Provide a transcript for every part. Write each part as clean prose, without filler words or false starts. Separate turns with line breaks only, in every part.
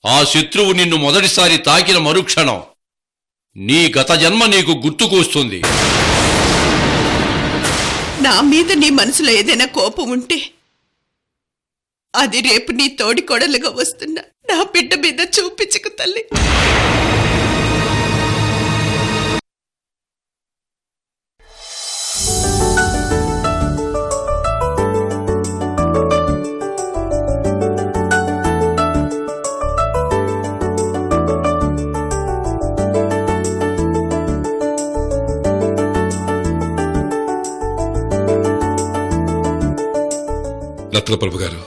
ఆ శత్రువు నిన్ను మొదటిసారి తాకిన మరుక్షణం నీ గత జన్మ నీకు గుర్తుకొస్తుంది.
నా మీద నీ మనసులో ఏదైనా కోపం ఉంటే అది రేపు నీ తోడి కొడలుగా వస్తున్నా నా బిడ్డ మీద చూపించకు తల్లి.
రత్నప్రభు గారు,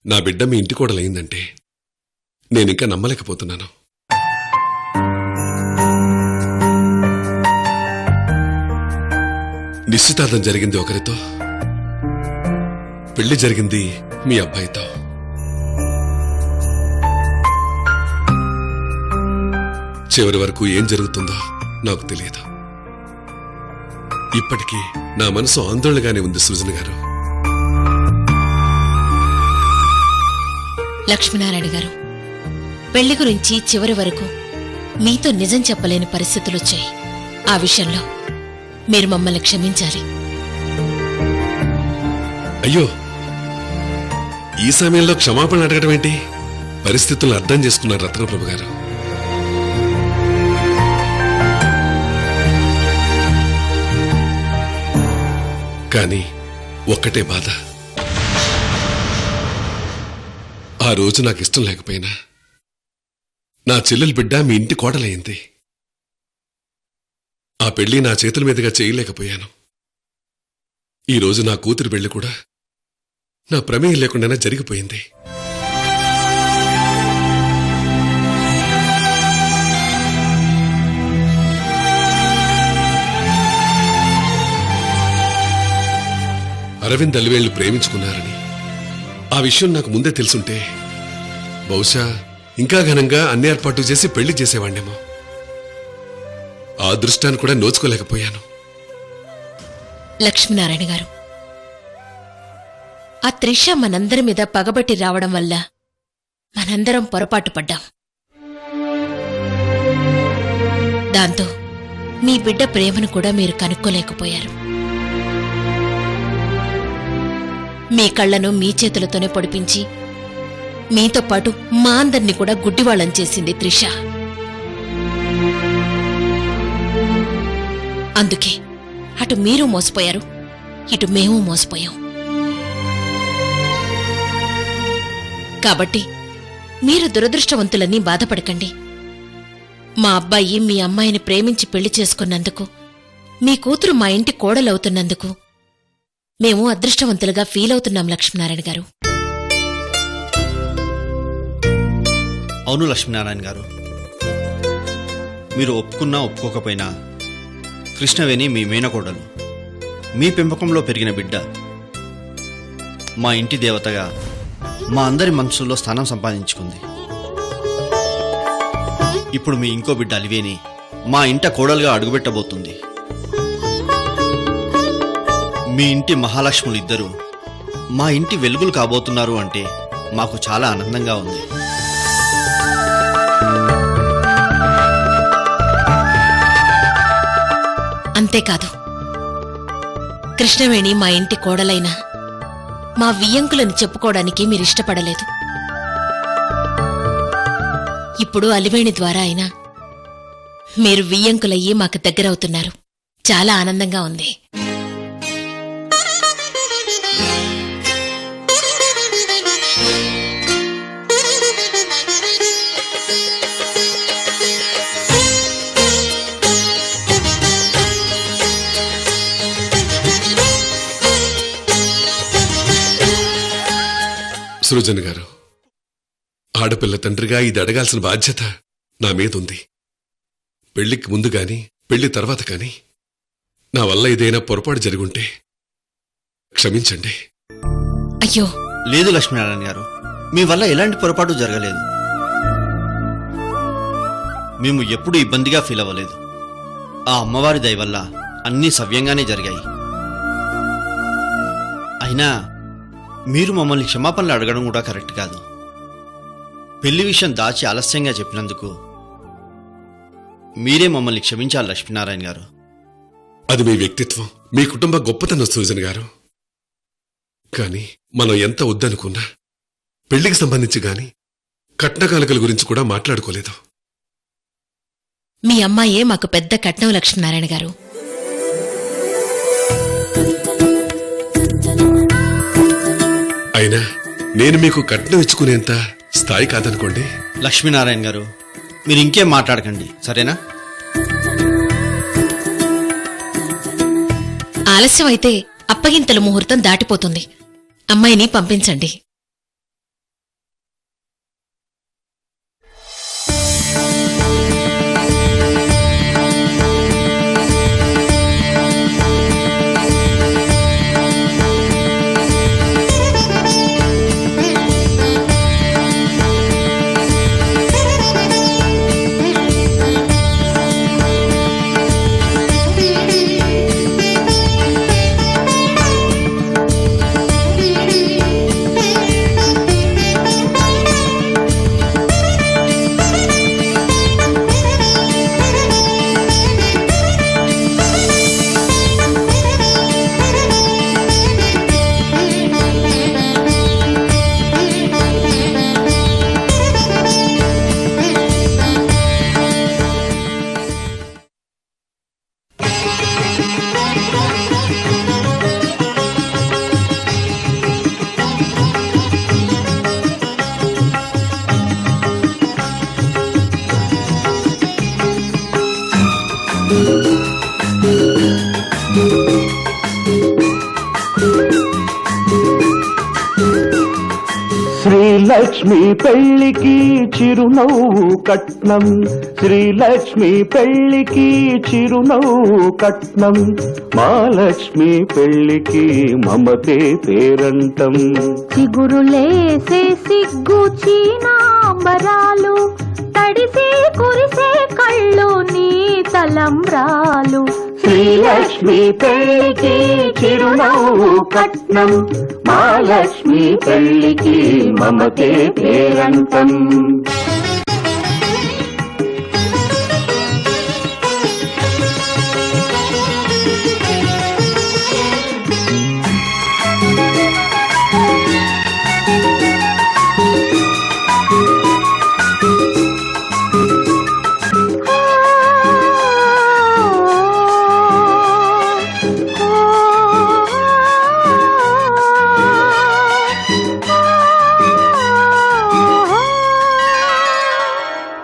నా బిడ్డ మీ ఇంటి కోడలైందంటే నేనింకా నమ్మలేకపోతున్నాను. నిశ్చితార్థం జరిగింది ఒకరితో, పెళ్లి జరిగింది మీ అబ్బాయితో. చివరి వరకు ఏం జరుగుతుందో నాకు తెలియదు. ఇప్పటికీ నా మనసు ఆందోళనగానే ఉంది సృజన గారు.
లక్ష్మీనారాయణ గారు, పెళ్లి గురించి చివరి వరకు మీతో నిజం చెప్పలేని పరిస్థితులొచ్చాయి. ఆ విషయంలో మీరు మమ్మల్ని క్షమించాలి.
అయ్యో, ఈ సమయంలో క్షమాపణ అడగడం ఏంటి? పరిస్థితులను అర్థం చేసుకున్నారు రత్నప్రభు గారు. కానీ ఒక్కటే బాధ, ఆ రోజు నాకు ఇష్టం లేకపోయినా నా చెల్లెలు బిడ్డ మీ ఇంటి కోడలయ్యింది. ఆ పెళ్లి నా చేతుల మీదుగా చేయలేకపోయాను. ఈరోజు నా కూతురు పెళ్లి కూడా నా ప్రమేయం లేకుండానే జరిగిపోయింది. అరవింద్ అలివేళ్లు ప్రేమించుకున్నారని ఆ విషయం నాకు ముందే తెలుసుంటే బహుశా ఇంకా ఘనంగా అన్ని ఏర్పాట్లు చేసి పెళ్లి చేసేవాణ్ణేమో. ఆ అదృష్టాన్ని కూడా నోచుకోలేకపోయాను.
లక్ష్మీనారాయణ గారు, ఆ త్రిష మనందరి మీద పగబట్టి రావడం వల్ల మనందరం పొరపాటు పడ్డాం. దాంతో మీ బిడ్డ ప్రేమను కూడా మీరు కనుక్కోలేకపోయారు. మీ కళ్లను మీ చేతులతోనే పొడిపించి మీతో పాటు మా అందర్నీ కూడా గుడ్డివాళ్లం చేసింది త్రిష. అందుకే అటు మీరు మోసపోయారు, ఇటు మేము మోసపోయాం. కాబట్టి మీరు దురదృష్టవంతులని బాధపడకండి. మా అబ్బాయి మీ అమ్మాయిని ప్రేమించి పెళ్లి చేసుకున్నందుకు, మీ కూతురు మా ఇంటి కోడలవుతున్నందుకు మేము అదృష్టవంతులుగా ఫీల్ అవుతున్నాం లక్ష్మీనారాయణ గారు.
అవును లక్ష్మీనారాయణ గారు, మీరు ఒప్పుకున్నా ఒప్పుకోకపోయినా కృష్ణవేణి మీ మేనకోడలు, మీ పెంపకంలో పెరిగిన బిడ్డ, మా ఇంటి దేవతగా మా అందరి మనసుల్లో స్థానం సంపాదించుకుంది. ఇప్పుడు మీ ఇంకో బిడ్డ అలివేణి మా ఇంట కోడలుగా అడుగుపెట్టబోతుంది. మీ ఇంటి మహాలక్ష్ములు ఇద్దరు మా ఇంటి వెలుగులు కాబోతున్నారు అంటే మాకు చాలా ఆనందంగా ఉంది.
అంతేకాదు, కృష్ణవేణి మా ఇంటి కోడలైనా మా వియ్యంకులని చెప్పుకోవడానికి మీరిష్టపడలేదు. ఇప్పుడు అలివేణి ద్వారా అయినా మీరు వియ్యంకులయ్యి మాకు దగ్గరవుతున్నారు. చాలా ఆనందంగా ఉంది.
సృజన్ గారు, ఆడపిల్ల తండ్రిగా ఇది అడగాల్సిన బాధ్యత నా మీదుంది. పెళ్లికి ముందు గాని పెళ్లి తర్వాత కాని నా వల్ల ఏదైనా పొరపాటు జరుగుంటే క్షమించండి.
అయ్యో
లేదు లక్ష్మీనారాయణ గారు, మీ వల్ల ఎలాంటి పొరపాటు జరగలేదు. మేము ఎప్పుడూ ఇబ్బందిగా ఫీల్ అవ్వలేదు. ఆ అమ్మవారి దయ వల్ల అన్నీ సవ్యంగానే జరిగాయి. అయినా మీరు మమ్మల్ని క్షమాపణలు అడగడం కూడా కరెక్ట్ కాదు. పెళ్లి విషయం దాచి ఆలస్యంగా చెప్పినందుకు మీరే మమ్మల్ని క్షమించాలి లక్ష్మీనారాయణ గారు.
అది మీ వ్యక్తిత్వం, మీ కుటుంబ గొప్పతనం సూజన్ గారు. కానీ మనం ఎంత వద్దనుకున్నా పెళ్లికి సంబంధించి గాని కట్నకాలకల గురించి కూడా మాట్లాడుకోలేదు.
మీ అమ్మాయే మాకు పెద్ద కట్నం లక్ష్మీనారాయణ గారు.
అయినా నేను మీకు కట్నం ఇచ్చుకునేంత స్థాయి కాదనుకోండి.
లక్ష్మీనారాయణ గారు, మీరు ఇంకేం మాట్లాడకండి, సరేనా?
ఆలస్యం అయితే అప్పగింతల ముహూర్తం దాటిపోతుంది. అమ్మాయిని పంపించండి.
శ్రీలక్ష్మి పెళ్లికి చిరునవ్వు కట్నం, శ్రీలక్ష్మి పెళ్లికి చిరునవ్వు కట్నం, మహాలక్ష్మి పెళ్లికి మమతే పేరంటం.
చిగురులేసే సిగ్గు చీనాంబరాలు, తడిసి కురిసే కళ్ళు నీ తలంబ్రాలు.
శ్రీలక్ష్మి పెళ్లికి చిరునవ్వు కట్నం, మహాలక్ష్మి పెళ్లికి మమతే పేరంటం.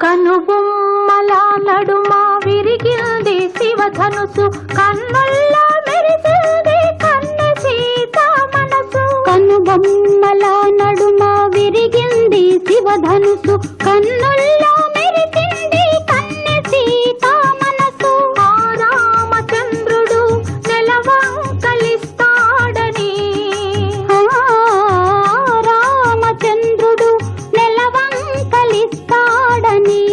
కనుబొమ్మల నడుమ విరిగింది శివధనుసు, కన్నుల్లో మెరిసింది కన్నె సీత మనసు. కనుబొమ్మల నడుమ విరిగింది శివధనుసు, కన్నుల్లో మెరిసింది కన్నె సీత మనసు. ఆ రామచంద్రుడు నెలవంకలిస్తాడని, రామచంద్రుడు నెలవంకలిస్తాడని,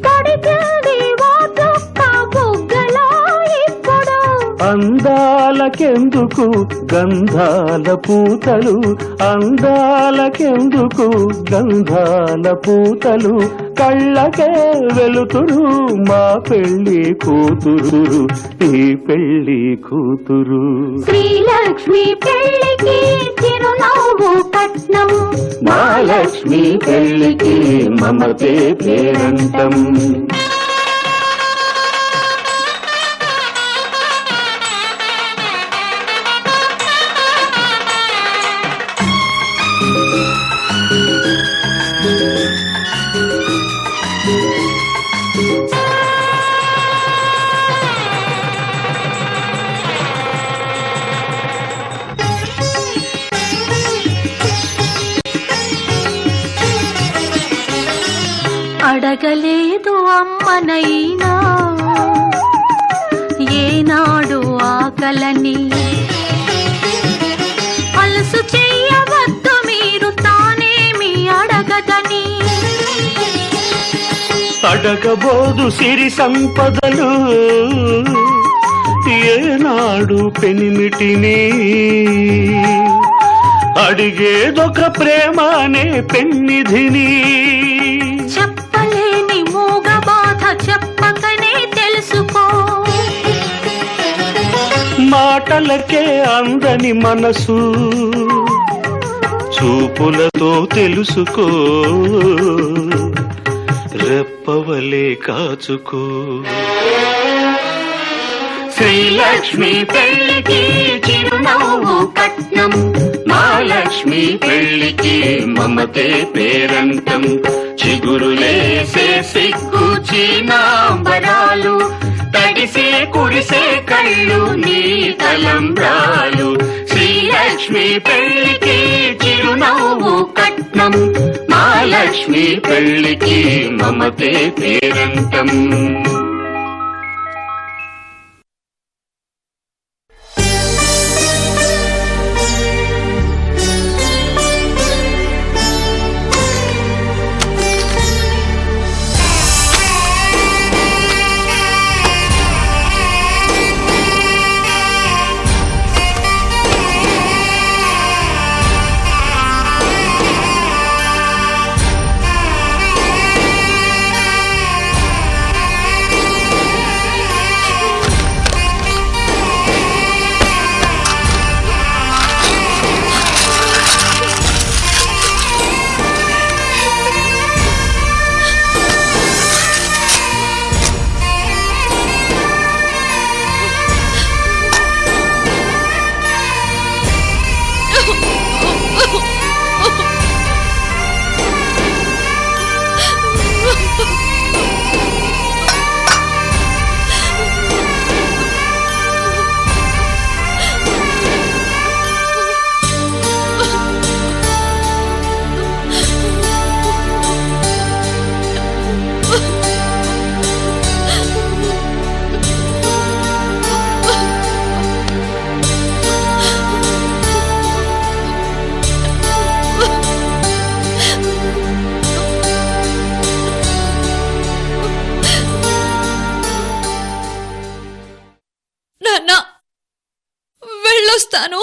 తడిచింది వాచొక్క బుగ్గలో ఇప్పుడు.
అందాలకెందుకు గంధాల పూతలు, అందాలకెందుకు గంధాల పూతలు, కళ్ళకే వెలుతురు మా పెళ్లి కూతురు, ఈ పెళ్లి కూతురు.
శ్రీలక్ష్మి పెళ్లికి చిరునవ్వు కట్నం,
మహాలక్ష్మి పెళ్లికి మమతే పేరంటం.
అడగలేదు అమ్మనైనా ఏనాడు ఆకలని, అలసు చెయ్యవద్దు మీరు తానేమి అడగదని.
అడగబోదు సిరి సంపదలు ఏనాడు పెనిమిటిని, అడిగేదొక ప్రేమ అనే పెన్నిధిని.
చెప్పలేని మూగ బాధ చెప్పకనే తెలుసుకో.
మాటలకే అందని మనసు చూపులతో తెలుసుకో. రెప్పవలే కాచుకో. శ్రీలక్ష్మి పెళ్లికి చిరునవ్వు కట్నం. మహాలక్ష్మి పెళ్లికి మమతే పేరంటం. చిగురులేసే సిగ్గు చీనాంబరాలు. తడిసే కురిసే కళ్ళు నీ తలంబ్రాలు. శ్రీలక్ష్మి పెళ్లికి చిరునవ్వు కట్నం. మహాలక్ష్మి పెళ్లికి మమతే పేరంటం.
నాన్న వెళ్ళొస్తాను.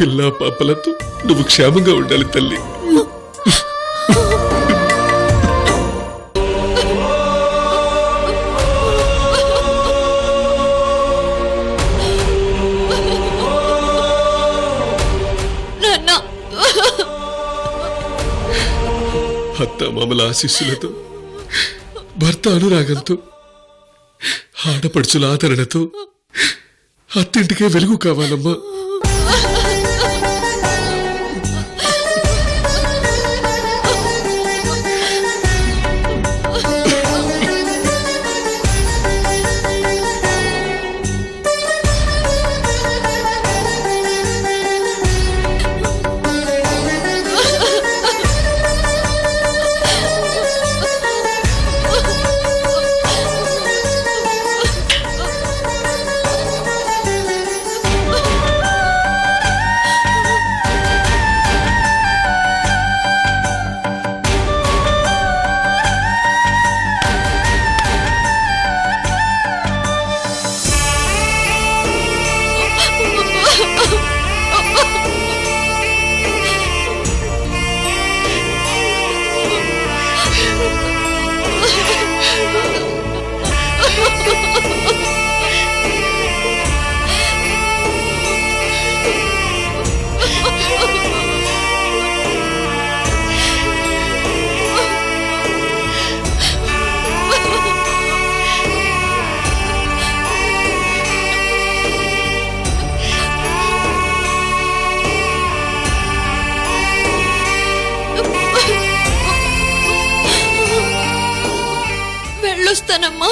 పిల్లా పాపలతో నువ్వు క్షేమంగా ఉండాలి తల్లి. అత్త మామల ఆశీస్సులతో, భర్త అనురాగంతో, ఆడపడుచుల ఆదరణతో అత్తింటికే వెలుగు కావాలమ్మా.
వస్తానమ్మా.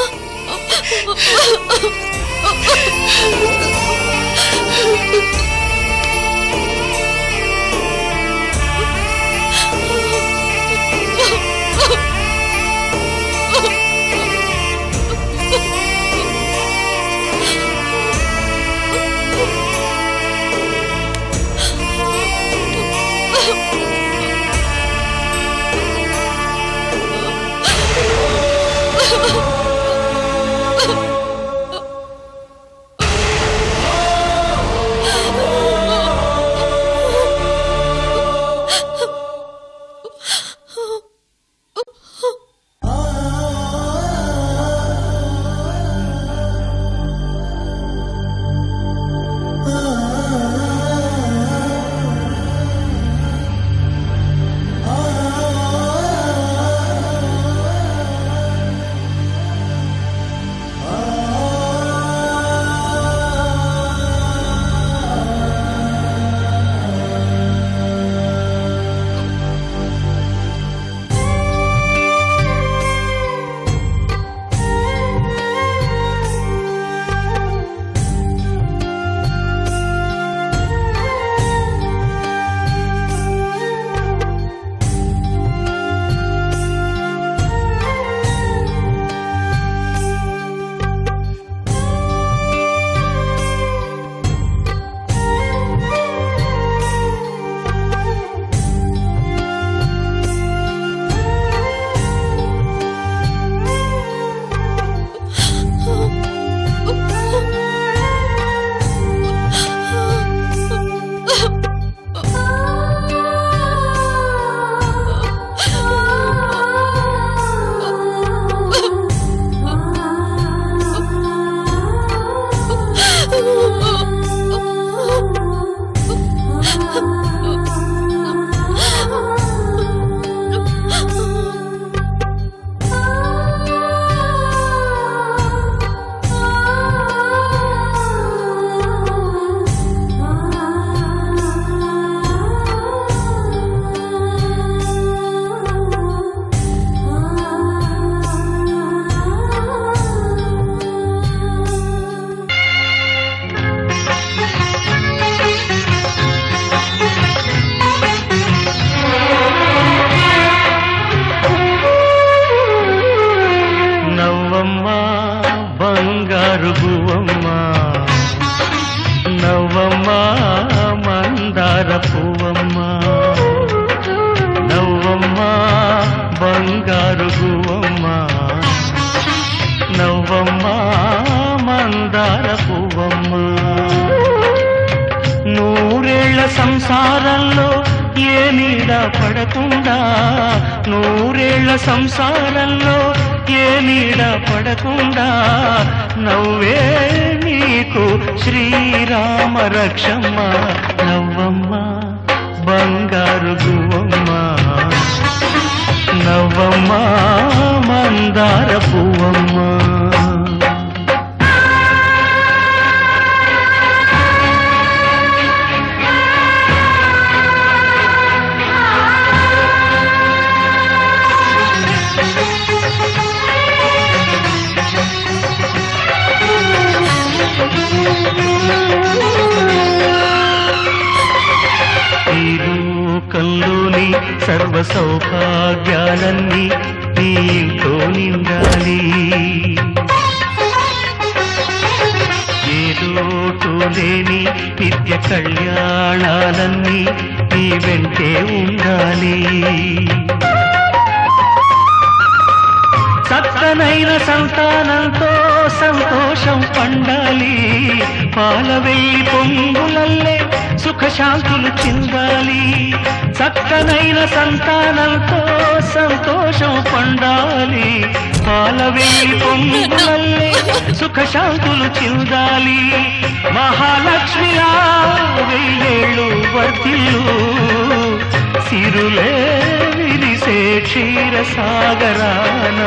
సంసారంలో ఏ నీడ పడకుండా, నూరేళ్ల సంసారంలో ఏ నీడ పడకుండా, నవ్వే నీకు శ్రీరామ రక్షమ్మ. నవ్వమ్మ బంగారు గువ్వమ్మ, నవ్వమ్మ మందార పువ్వమ్మ. లోకంలోని సర్వ సౌభాగ్యాలన్నీ నీతో నిండాలి, ఏ లోటు లేని నిత్య కళ్యాణాలన్నీ నీ వెంటే ఉండాలి. చక్కనైన సంతానంతో సంతోషం పండాలి, పాలవెల్లి పొంగులల్లే సుఖశాంతులు చిందాలి. చక్కనైన సంతానంతో సంతోషం పండాలి, పాలవెల్లి పొంగులల్లే సుఖశాంతులు చిందాలి. మహాలక్ష్మిలా వెయ్యేళ్ళు వర్తిల్లు, సిరులే విరిసే క్షీరసాగరాన.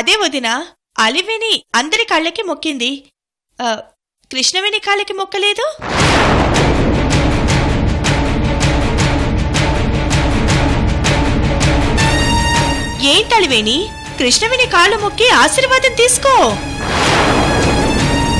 అదే వదినా, అలివేణి అందరి కాళ్ళకి మొక్కింది. కృష్ణవేణి కాళ్ళకి మొక్కలేదు. ఏంటలివేణి, కృష్ణవేణి కాళ్ళు మొక్కి ఆశీర్వాదం తీసుకో.